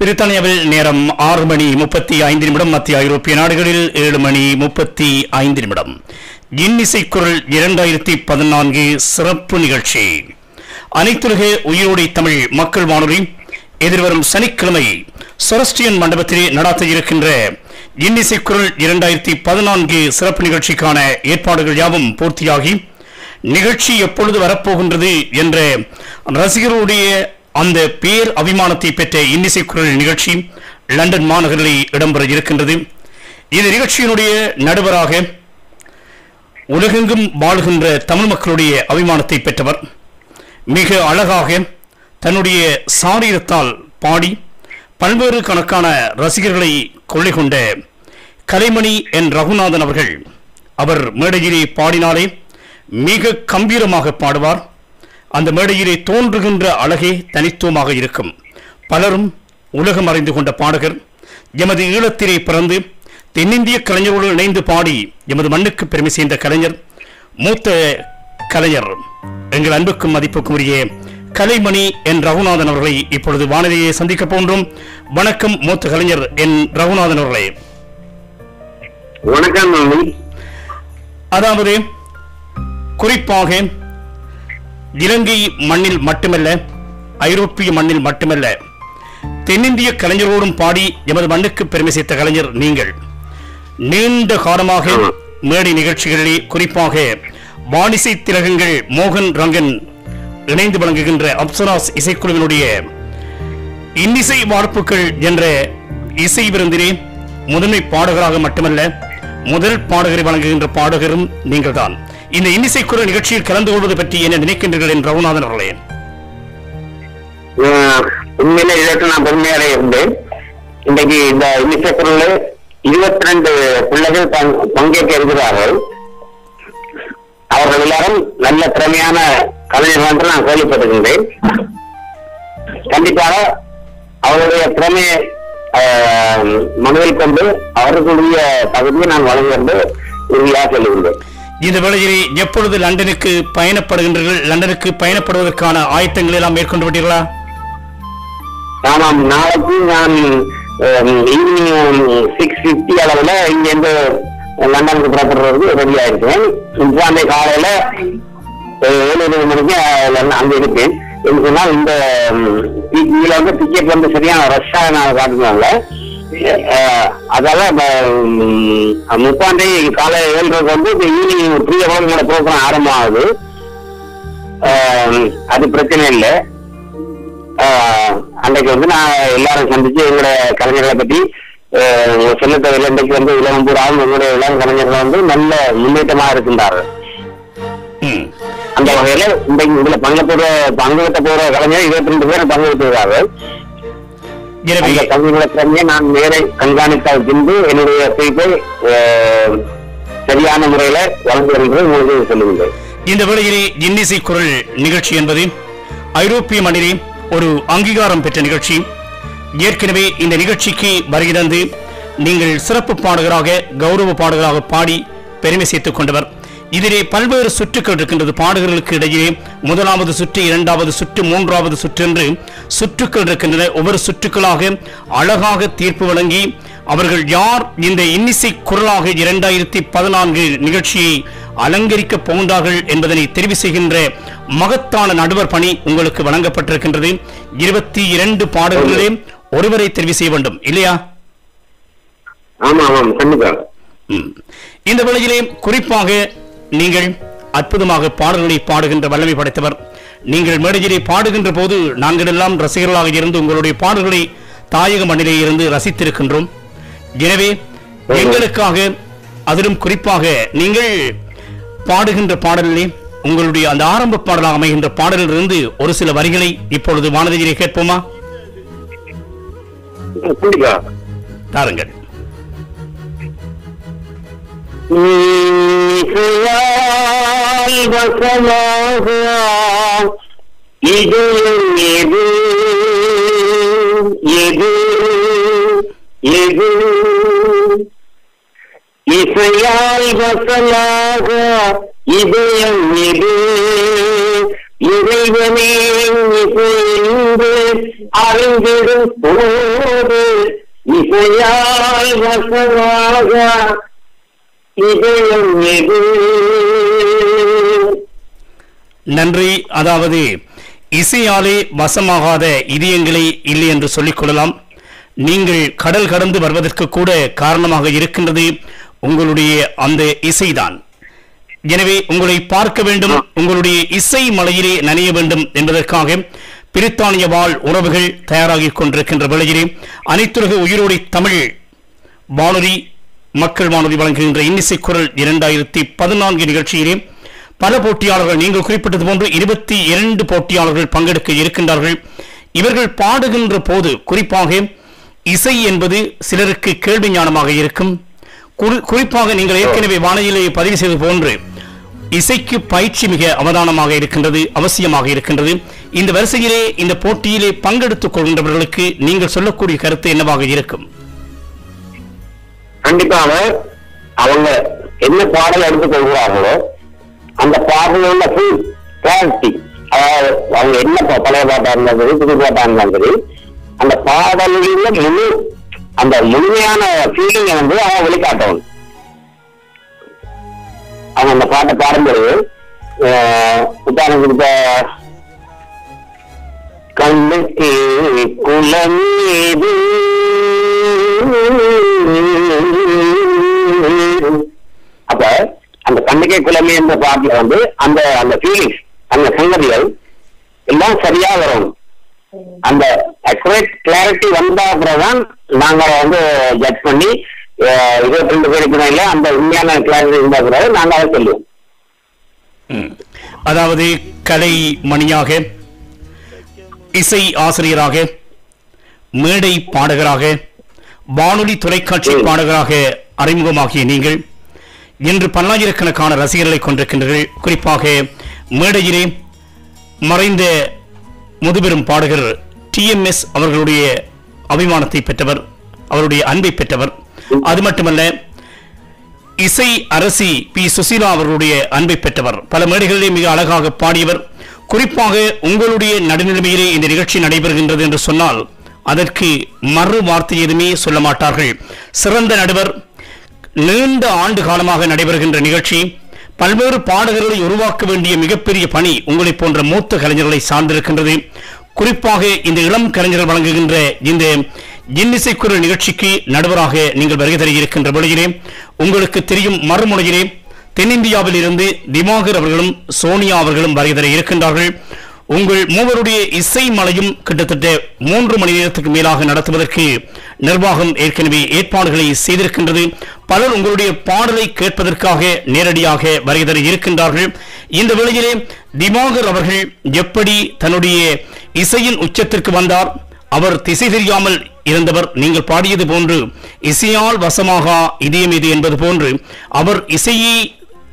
பிரித்தானியாவில் நேரம் 6:35 மத்திய ஐரோப்பிய நாடுகளில் 7:35. இன்னிசை குரல் 2014 சிறப்பு நிகழ்ச்சி. அனைத்துலக உயிரோடை தமிழ் மக்கள் வானொலி எதிர்வரும் சனிக்கிழமை சொரஸ்டியன் மண்டபத்திலே நடாத்த இருக்கின்ற இன்னிசை குரல் 2014 சிறப்பு நிகழ்ச்சிக்கான ஏற்பாடுகள் யாவும் பூர்த்தியாகி நிகழ்ச்சி எப்பொழுது வரப்போகின்றது என்ற ரசிகருடைய அந்த பேர் அபிமானத்தை பெற்ற இன்னிசை குரல் நிகழ்ச்சி லண்டன் மாநகரில் இடம்பெற இருக்கின்றது. இந்த நிகழ்ச்சியினுடைய நடுவராக உலகெங்கும் வாழ்கின்ற தமிழ் மக்களுடைய அபிமானத்தை பெற்றவர், மிக அழகாக தன்னுடைய சாரீரத்தால் பாடி பல்வேறு கணக்கான ரசிகர்களை கொள்ளை கொண்ட கலைமணி என் ரகுநாதன் அவர்கள். அவர் மேடையிலே பாடினாலே மிக கம்பீரமாக பாடுவார். அந்த மேடையிலே தோன்றுகின்ற அழகே தனித்துவமாக இருக்கும். பலரும் உலகம் அறிந்து கொண்ட பாடகர். எமது ஈழத்திலே பிறந்து தென்னிந்திய கலைஞரோடு இணைந்து பாடி எமது மண்ணுக்கு பெருமை சேர்ந்த கலைஞர், மூத்த கலைஞர், எங்கள் அன்புக்கும் மதிப்புக்கும் உரிய கலைமணி என் ரகுநாதன் அவர்களை இப்பொழுது வானொலியை சந்திக்க போன்றோம். வணக்கம் மூத்த கலைஞர் என் ரகுநாதன் அவர்களே. வணக்கம். அதாவது குறிப்பாக இலங்கை மண்ணில் மட்டுமல்ல, ஐரோப்பிய மண்ணில் மட்டுமல்ல, தென்னிந்திய கலைஞரோடும் பாடி எமது மண்ணுக்கு பெருமை சேர்த்த கலைஞர் நீங்கள். நீண்ட காலமாக மேடை நிகழ்ச்சிகளிலே, குறிப்பாக வானிசை திலகங்கள் மோகன் ரங்கன் இணைந்து வழங்குகின்ற அப்சராஸ் இசைக்குழுவினுடைய இன்னிசை வார்ப்புகள் என்ற இசை விருந்திலே முதன்மை பாடகராக மட்டுமல்ல, முதல் பாடகரை வழங்குகின்ற பாடகரும் நீங்கள் தான். இந்த இன்னிசை குரல் நிகழ்ச்சியில் கலந்து கொள்வது பற்றி என்ன நினைக்கின்றீர்கள் என் ரகுநாதன் அவர்களே? உண்மையில இதற்கு நான் பெருமையாக இருந்தேன். இன்றைக்கு இந்த இன்னிசை குரல் 22 பிள்ளைகள் பங்கேற்க இருக்கிறார்கள். அவர்கள் எல்லாரும் நல்ல திறமையான கலைஞர்கள் என்று நான் கேள்விப்பட்டிருக்கின்றேன். கண்டிப்பாக அவருடைய திறமையை மனதில் கொண்டு அவர்களுடைய தகுதியை நான் வழங்க என்று உறுதியாக சொல்லுகின்றேன். இந்த வேளையிலே எப்பொழுது லண்டனுக்கு பயணப்படுகின்றீர்கள்? லண்டனுக்கு பயணப்படுவதற்கான ஆயத்தங்கள் எல்லாம் மேற்கொண்டு விட்டீர்களா? ஆமாம், நாளைக்கு நான் ஈவினிங் 6:50 அளவுல இங்கிருந்து லண்டனுக்கு புறப்படுறதுக்கு ரெடியா இருக்கேன். இன்றைய காலையில 7:20 மணிக்கு அங்க இருப்பேன். என்று சொன்னால் இந்த இதுல வந்து டிக்கெட் வந்து சரியான ரஷ்ஷா நான் காட்டுனாங்க. அதால 30 காலை 7:00 வந்து ஈவினிங் 3 ப்ரோக்ராம் ஆரம்பம் ஆகுது. அது பிரச்சனை இல்லை. அன்றைக்கு வந்து நான் எல்லாரும் சந்திச்சு எங்களோட கலைஞர்களை பற்றி சொல்ல தேவையில்லை. இன்றைக்கு வந்து உலகம் பூராவும் எங்களுடைய இளம் கலைஞர்கள் வந்து நல்ல முன்னேற்றமா இருக்கின்றார்கள். அந்த வகையில இன்றைக்கு இதுல பங்கெடுத்த போற கலைஞர் 22 பேர் பங்கெடுத்துகிறார்கள். நான் நேரை கண்காணித்தால் பின்பு என்னுடைய தீர்ப்பை சரியான முறையில வழங்கு என்று உங்களுக்கு சொல்லுங்கள். இந்த வேளையிலே இன்னிசை குரல் நிகழ்ச்சி என்பது ஐரோப்பிய மண்ணிலே ஒரு அங்கீகாரம் பெற்ற நிகழ்ச்சி. ஏற்கனவே இந்த நிகழ்ச்சிக்கு வருகை தந்து நீங்கள் சிறப்பு பாடகராக, கௌரவ பாடகராக பாடி பெருமை சேர்த்துக் கொண்டவர். இதிலே பல்வேறு சுற்றுக்கள் இருக்கின்றது. பாடகர்களுக்கு இடையே முதலாவது சுற்று, 2வது சுற்று, 3வது சுற்று என்று சுற்றுக்கள் இருக்கின்றன. ஒவ்வொரு சுற்றுக்களாக அழகாக தீர்ப்பு வழங்கி அவர்கள் யார் இந்த இன்னிசை குரலாக 2014 நிகழ்ச்சியை அலங்கரிக்க போகின்றார்கள் என்பதனை தெரிவு செய்கின்ற மகத்தான நடுவர் பணி உங்களுக்கு வழங்கப்பட்டிருக்கின்றது. 22 பாடல்களே ஒருவரை தெரிவு செய்ய வேண்டும் இல்லையா? இந்த வேளையிலே குறிப்பாக நீங்கள் அற்புதமாக பாடல்களை பாடுகின்ற வல்லமை படைத்தவர். நீங்கள் மேடையிலே பாடுகின்ற போது நாங்கள் எல்லாம் ரசிகர்களாக இருந்து உங்களுடைய பாடல்களை தாயக மண்ணிலே இருந்து ரசித்திருக்கின்றோம். எனவே எங்களுக்காக, அதிலும் குறிப்பாக நீங்கள் பாடுகின்ற பாடலிலே உங்களுடைய அந்த ஆரம்ப பாடலாக அமைகின்ற பாடலிலிருந்து ஒரு சில வரிகளை இப்பொழுது வானதியிலே கேட்போமா? தாருங்கள். இது எது எது எது இசையால் வசலாக இதயம் எது இறைவனே இசையென்று அறிந்திடும் போது இசையால் வசமாக இதயம் எது. நன்றி. அதாவது இசையாலே வசமாகாத இதயங்களே இல்லை என்று சொல்லிக் கொள்ளலாம். நீங்கள் கடல் கடந்து வருவதற்கு கூட காரணமாக இருக்கின்றது உங்களுடைய அந்த இசைதான். எனவே உங்களை பார்க்க வேண்டும், உங்களுடைய இசை மலையிலே நனைய வேண்டும் என்பதற்காக பிரித்தானிய வாழ் உறவுகள் தயாராகிக் கொண்டிருக்கின்ற வேளையிலே அனைத்துலக உயிரோடி தமிழ் வானொலி மக்கள் வானொலி வழங்குகின்ற இன்னிசை குரல் 2014 நிகழ்ச்சியிலே பல போட்டியாளர்கள், நீங்கள் குறிப்பிட்டது போன்று 22 போட்டியாளர்கள் பங்கெடுக்க இருக்கின்றார்கள். இவர்கள் பாடுகின்ற போது குறிப்பாக இசை என்பது சிலருக்கு கேள்வி ஞானமாக இருக்கும். குறிப்பாக நீங்கள் ஏற்கனவே வானொலியிலே பதிவு செய்வது போன்று இசைக்கு பயிற்சி மிக அவதானமாக இருக்கின்றது, அவசியமாக இருக்கின்றது. இந்த வரிசையிலே இந்த போட்டியிலே பங்கெடுத்துக் கொள்கின்றவர்களுக்கு நீங்கள் சொல்லக்கூடிய கருத்து என்னவாக இருக்கும்? கண்டிப்பாக அவங்க என்ன பாடல் எடுத்துக் கொள்கிறார்களோ அந்த பாடலில் உள்ள ஃபுல் கிளாரிட்டி, அதாவது அவங்க என்ன பழைய பாட்டா இருந்தாலும் சரி புது பாட்டா இருந்தாலும் சரி அந்த பாடலில் அந்த முழுமையான ஃபீலிங்கை வந்து அவங்க வெளிக்காட்டணும். அவங்க அந்த பாட்டை பாடும்போது உதாரணத்துக்கு கண்ணுக்கு குலமேது அப்ப அந்த கண்ணுக்கே குலமே என்ற பாட்டுல வந்து அந்த அந்த ஃபீலிங்ஸ் அந்த சங்கதிகள் எல்லாம் சரியா வரும். அந்த அக்யூரேட் கிளாரிட்டி வந்தா அப்புறம்தான் நாங்க வந்து ஜட்ஜ் பண்ணி 22 பேருக்கு இல்ல அந்த உண்மையான கிளாரிட்டி இருந்தா பிறகு நாங்க அதை சொல்லுவோம். அதாவது கலை மணியாக, இசை ஆசிரியராக, மேடை பாடகராக, வானொலி தொலைக்காட்சி பாடகராக அறிமுகமாகிய நீங்கள் இன்று பல்லாயிரக்கணக்கான ரசிகர்களை கொண்டிருக்கின்றீர்கள். குறிப்பாக மேடையிலே மறைந்த முதுபெரும் பாடகர் TMS அவர்களுடைய அபிமானத்தை பெற்றவர், அவருடைய அன்பை பெற்றவர். அது மட்டுமல்ல, இசை அரசி P. சுசீலா அவர்களுடைய அன்பை பெற்றவர். பல மேடைகளிலே மிக அழகாக பாடியவர். குறிப்பாக உங்களுடைய நடுநிலைமையிலே இந்த நிகழ்ச்சி நடைபெறுகின்றது என்று சொன்னால் அதற்கு மறு வார்த்தை எதுவுமே சொல்ல மாட்டார்கள். சிறந்த நடுவர். நீண்ட ஆண்டு காலமாக நடைபெறுகின்ற நிகழ்ச்சி. பல்வேறு பாடகர்களை உருவாக்க வேண்டிய மிகப்பெரிய பணி உங்களை போன்ற மூத்த கலைஞர்களை சார்ந்திருக்கின்றது. குறிப்பாக இந்த இளம் கலைஞர்கள் வழங்குகின்ற இந்த இன்னிசை குரல் நிகழ்ச்சிக்கு நடுவராக நீங்கள் வருகை தர இருக்கின்ற வேளையிலே உங்களுக்கு தெரியும், மறுமுனையிலே தென்னிந்தியாவில் இருந்து திவாகர் அவர்களும் சோனியா அவர்களும் வருகை தர இருக்கின்றார்கள். உங்கள் மூவருடைய இசை மலையும் கிட்டத்தட்ட 3 மணி நேரத்துக்கு மேலாக நடத்துவதற்கு நிர்வாகம் ஏற்கனவே ஏற்பாடுகளை செய்திருக்கின்றது. பலர் உங்களுடைய பாடலை கேட்பதற்காக நேரடியாக வருகை தர இருக்கின்றார்கள். இந்த வேளையிலே திவாகர் அவர்கள் எப்படி தன்னுடைய இசையின் உச்சத்திற்கு வந்தார்? அவர் திசை தெரியாமல் இருந்தவர். நீங்கள் பாடியது போன்று இசையால் வசமாக இதயம் இது என்பது போன்று அவர் இசையை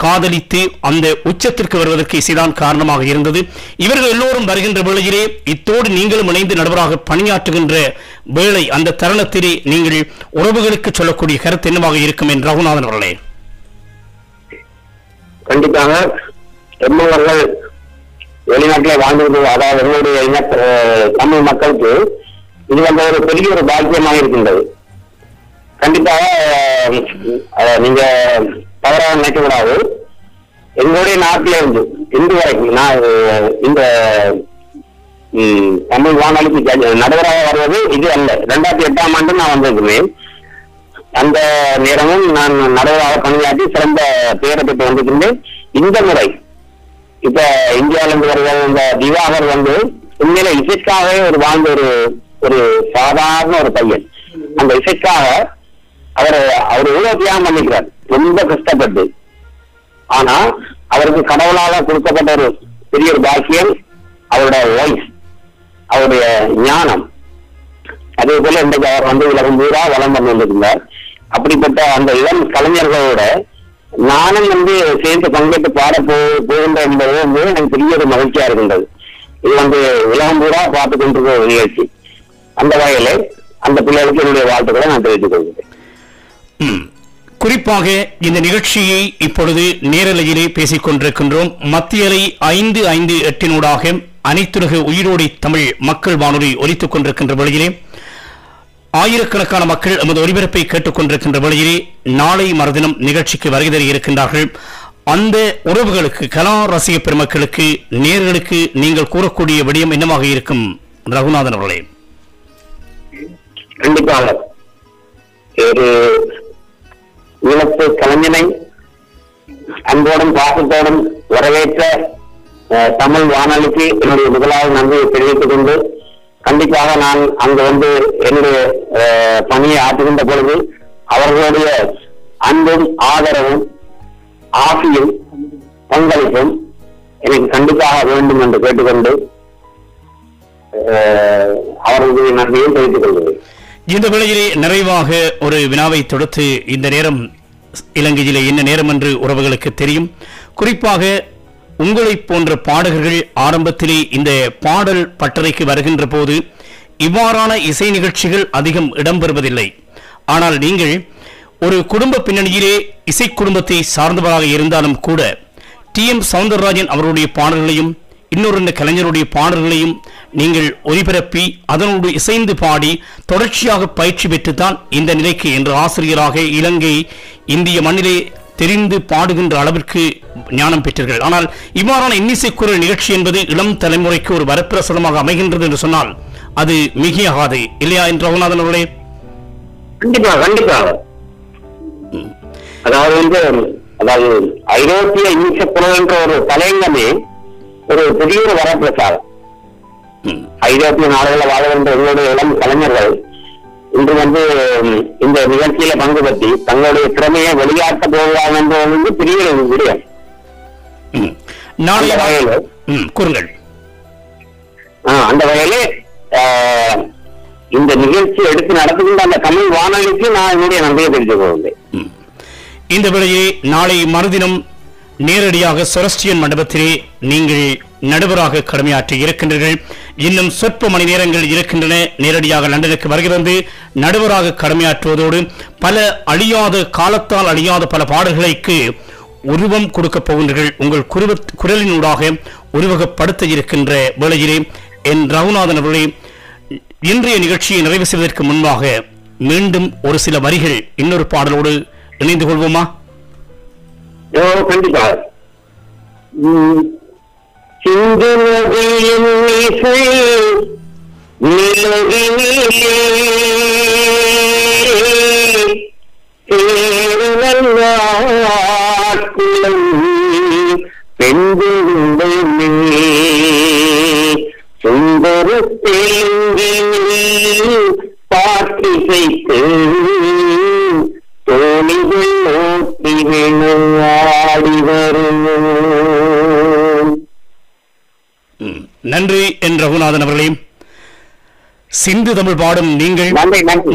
காதலித்து அந்த உச்சத்திற்கு வருவதற்கு இசைதான் காரணமாக இருந்தது. இவர்கள் எல்லோரும் வருகின்ற வேளையிலே இத்தோடு நீங்களும் இணைந்து நடுவராக பணியாற்றுகின்ற வேளை, அந்த தருணத்திலே நீங்கள் உறவுகளுக்கு சொல்லக்கூடிய கருத்து என்னவாக இருக்கும் என்று ரகுநாதன் அவர்களே? கண்டிப்பாக எம்மவர்கள் வெளிநாட்டிலே வாழ்ந்து, அதாவது எங்களுடைய தமிழ் மக்களுக்கு இது வந்து ஒரு பெரிய ஒரு பாக்கியமாக இருக்கின்றது. கண்டிப்பாக நீங்க தவறாக நினைக்கக்கூடாது. எங்களுடைய நாட்டில இருந்து இன்று வரைக்கும் நான் இந்த தமிழ் வானொலிக்கு நடுவராக வருவது இது அல்ல. 2008ஆம் ஆண்டு நான் வந்திருக்கிறேன். அந்த நேரமும் நான் நடுவராக பணியாற்றி சிறந்த பெயரை பெற்று வந்திருக்கின்றேன். இந்த முறை இப்ப இந்தியாவிலிருந்து வருகிற இந்த திவாகர் வந்து உண்மையில இசைக்காகவே ஒரு வாழ்ந்த ஒரு சாதாரண ஒரு பையன். அந்த இசைக்காக அவர் எவ்வளவு தியாகம் பண்ணிக்கிறார், ரொம்ப கஷ்டப்பட்டு. ஆனா அவருக்கு கடவுளால கொடுக்கப்பட்ட ஒரு பெரிய ஒரு பாக்கியம் அவருடைய வாய்ஸ், அவருடைய ஞானம். அதே போல இன்றைக்கு அவர் வந்து உலகம் பூரா வளம் பண்ணி வந்திருந்தார். அப்படிப்பட்ட அந்த இளம் கலைஞர்களோட நானும் வந்து சேர்ந்து பங்கேற்று பாட போகின்ற என்பது வந்து எனக்கு பெரிய ஒரு மகிழ்ச்சியா இருக்கின்றது. இது வந்து உலகம் பூரா பார்த்து கொண்டிருக்கிற ஒரு நிகழ்ச்சி. அந்த வகையில அந்த பிள்ளைகளுக்கு என்னுடைய வாழ்த்துக்களை நான் தெரிவித்துக் கொள்கிறேன். குறிப்பாக இந்த நிகழ்ச்சியை இப்பொழுது நேரலையிலே பேசிக் கொண்டிருக்கின்றோம். மத்தியலை 558 அனைத்துலக உயிரோடி தமிழ் மக்கள் வானொலி ஒலித்துக் கொண்டிருக்கின்ற வேளையிலே ஆயிரக்கணக்கான மக்கள் எமது ஒலிபரப்பை கேட்டுக் கொண்டிருக்கின்ற வேளையிலே நாளை மறுதினம் நிகழ்ச்சிக்கு வருகை தர இருக்கின்றார்கள். அந்த உறவுகளுக்கு, கலா ரசிக பெருமக்களுக்கு, நேர்களுக்கு நீங்கள் கூறக்கூடிய விடயம் என்னவாக இருக்கும் ரகுநாதன் அவர்களே? கண்டிப்பாக ஒரு இழப்பு கலைஞனை அன்போடும் பாசத்தோடும் வரவேற்ற தமிழ் வானொலிக்கு என்னுடைய முதலாவது நன்றியை தெரிவித்துக் கொண்டு, கண்டிப்பாக நான் அங்கு வந்து என்னுடைய பணியை ஆற்றுகின்ற பொழுது அவர்களுடைய அன்பும் ஆதரவும் ஆசையும் பங்களிப்பும் எனக்கு கண்டிப்பாக வேண்டும் என்று கேட்டுக்கொண்டு அவர்களுடைய நன்றியை தெரிவித்துக் கொள்கிறேன். இந்த வேளையிலே நிறைவாக ஒரு வினாவை தொடுத்து, இந்த நேரம் இலங்கையிலே என்ன நேரம் என்று உறவுகளுக்கு தெரியும். குறிப்பாக உங்களை போன்ற பாடகர்கள் ஆரம்பத்திலே இந்த பாடல் பட்டறைக்கு வருகின்ற போது இவ்வாறான இசை நிகழ்ச்சிகள் அதிகம் இடம்பெறுவதில்லை. ஆனால் நீங்கள் ஒரு குடும்ப பின்னணியிலே இசை குடும்பத்தை சார்ந்தவராக இருந்தாலும் கூட டி.எம். சௌந்தரராஜன் அவருடைய பாடல்களையும் இன்னொரு கலைஞருடைய பாடல்களையும் நீங்கள் ஒலிபரப்பி அதனோடு இசைந்து பாடி தொடர்ச்சியாக பயிற்சி பெற்றுத்தான் இந்த நிலைக்கு என்ற ஆசிரியராக இலங்கை இந்திய மண்ணிலே தெரிந்து பாடுகின்ற அளவிற்கு ஞானம் பெற்றீர்கள். ஆனால் இவ்வாறான இன்னிசை குரல் நிகழ்ச்சி என்பது இளம் தலைமுறைக்கு ஒரு வரப்பிரசாதமாக அமைகின்றது என்று சொன்னால் அது மிகையாகாது இல்லையா என்று ரகுநாதன் அவர்களே? கண்டிப்பாக கண்டிப்பாக. அதாவது ஐரோப்பிய இன்னிசை குரல் என்ற ஒரு தலையங்கமே ஒரு பெரிய ஒரு வரப்பிரசாதம். ஐரோப்பிய நாடுகளில் வாழ்கின்ற எங்களுடைய இளம் கலைஞர்கள் இன்று வந்து இந்த நிகழ்ச்சியில பங்கு பற்றி தங்களுடைய திறமையை வெளியாட்ட போகிறார்கள் என்பது பெரிய ஒரு விடயம். அந்த வகையிலே இந்த நிகழ்ச்சி எடுத்து நடத்துகின்ற அந்த தமிழ் வானொலிக்கு நான் என்னுடைய நன்றியை தெரிவித்துக் கொள்கிறேன். இந்த வேளையை நாளை மறுதினம் நேரடியாக செபஸ்டியன் மண்டபத்திலே நீங்கள் நடுவராக கடமையாற்றி இருக்கின்றீர்கள். இன்னும் சொற்ப மணி நேரங்கள் இருக்கின்றன. நேரடியாக லண்டனுக்கு வருகிறது நடுவராக கடமையாற்றுவதோடு பல அழியாத, காலத்தால் அழியாத பல பாடல்களுக்கு உருவம் கொடுக்கப் போகின்றீர்கள். உங்கள் குரலினூடாக உருவகப்படுத்த இருக்கின்ற வேளையிலே என் ரகுநாதன் அவர்களே, இன்றைய நிகழ்ச்சியை நிறைவு செய்வதற்கு முன்பாக மீண்டும் ஒரு சில வரிகள் இன்னொரு பாடலோடு இணைந்து கொள்வோமா? கண்டிப்பாக. சிந்து நதியின் இசை நிலவினிலே சேருவல்வாக்குளம் பெண்களுமே சுந்தர தேங்கில் பாட்டிசைக்கு தோணிகள் நோக்கி ஆடி வரும். நன்றி என் ரகுநாதன் அவர்களே. சிந்து தமிழ் பாடும் நீங்கள்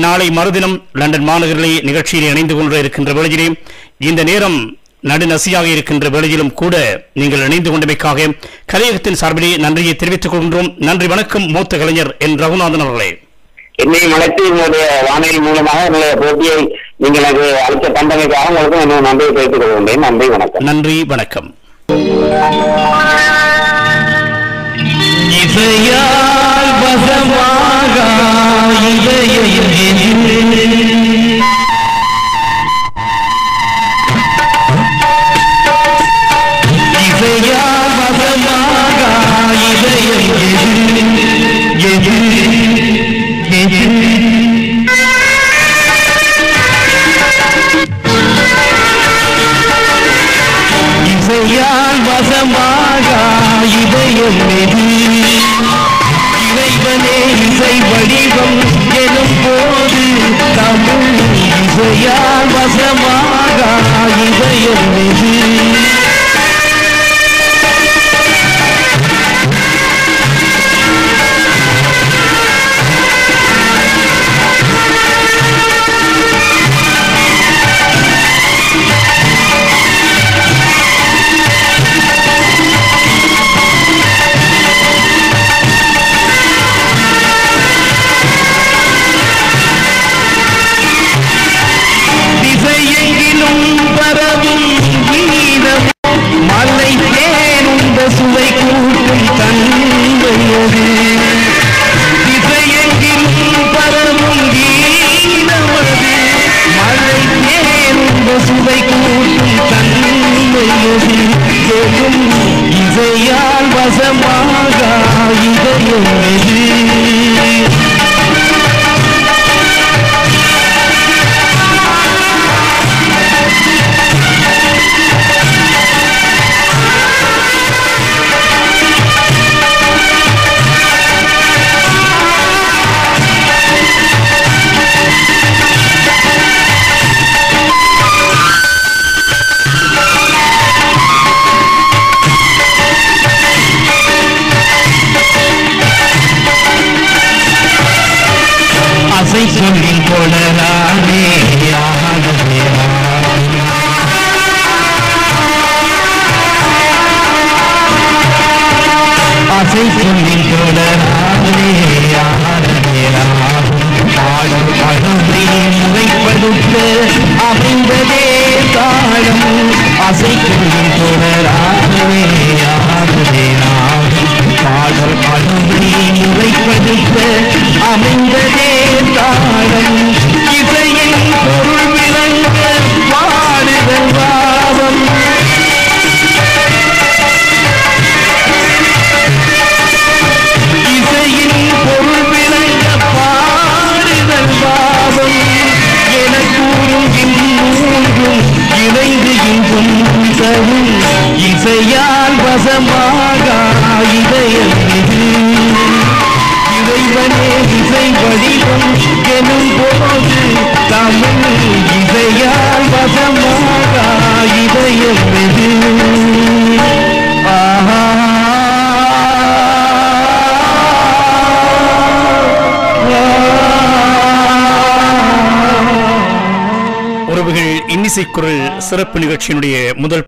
நாளை மறுதினம் லண்டன் மாநகரிலே நிகழ்ச்சியில் இணைந்து கொண்டு இருக்கின்ற வேளையிலே, இந்த நேரம் நடுநசியாக இருக்கின்ற வேளையிலும் கூட நீங்கள் இணைந்து கொண்டமைக்காக கலையகத்தின் சார்பிலே நன்றியை தெரிவித்துக் கொள்கின்றோம். நன்றி, வணக்கம் மூத்த கலைஞர் என் ரகுநாதன் அவர்களே. என்னையும் அழைத்து உங்களுடைய வானொலி மூலமாக என்னுடைய போட்டியை நீங்கள் எனக்கு அளித்த பண்டமைக்காக உங்களுக்கு என்னுடைய நன்றியை தெரிவித்துக் கொள்கின்றேன். நன்றி, வணக்கம். நன்றி, வணக்கம். இசையால் வசமாக இதயம் இறைவனே இசை வடிவம் எனும் போது தமிழ் இசையால் வசமாக இதயம் திசையெங்கிலும் இதயம் எது ஆசை சொல்லின் கொடரானே ஆசை சொல்லின் கொடரானே பாடல் பழமை முறைப்படுத்த அமைந்ததே தாளம் ஆசை சொல்லின் கொடரானே பாடல் பழமை முறைப்படுத்த அமைந்ததே தாளம் இசையின் பொருள் விளங்க பாடுதல் பாவம் இசையின் பொருள் விளங்க பாடுதல் பாவம் என கூறும் இன்றும் இணைந்து இன்றும் தரும் இசையால் வசமாக இதயம் இது இறைவனே இசை வடிவம் எனும் போது தமிழ் இசையால் வசமாக இதயம் எது உறவுகள் இன்னிசை குரல் சிறப்பு நிகழ்ச்சியினுடைய முதல்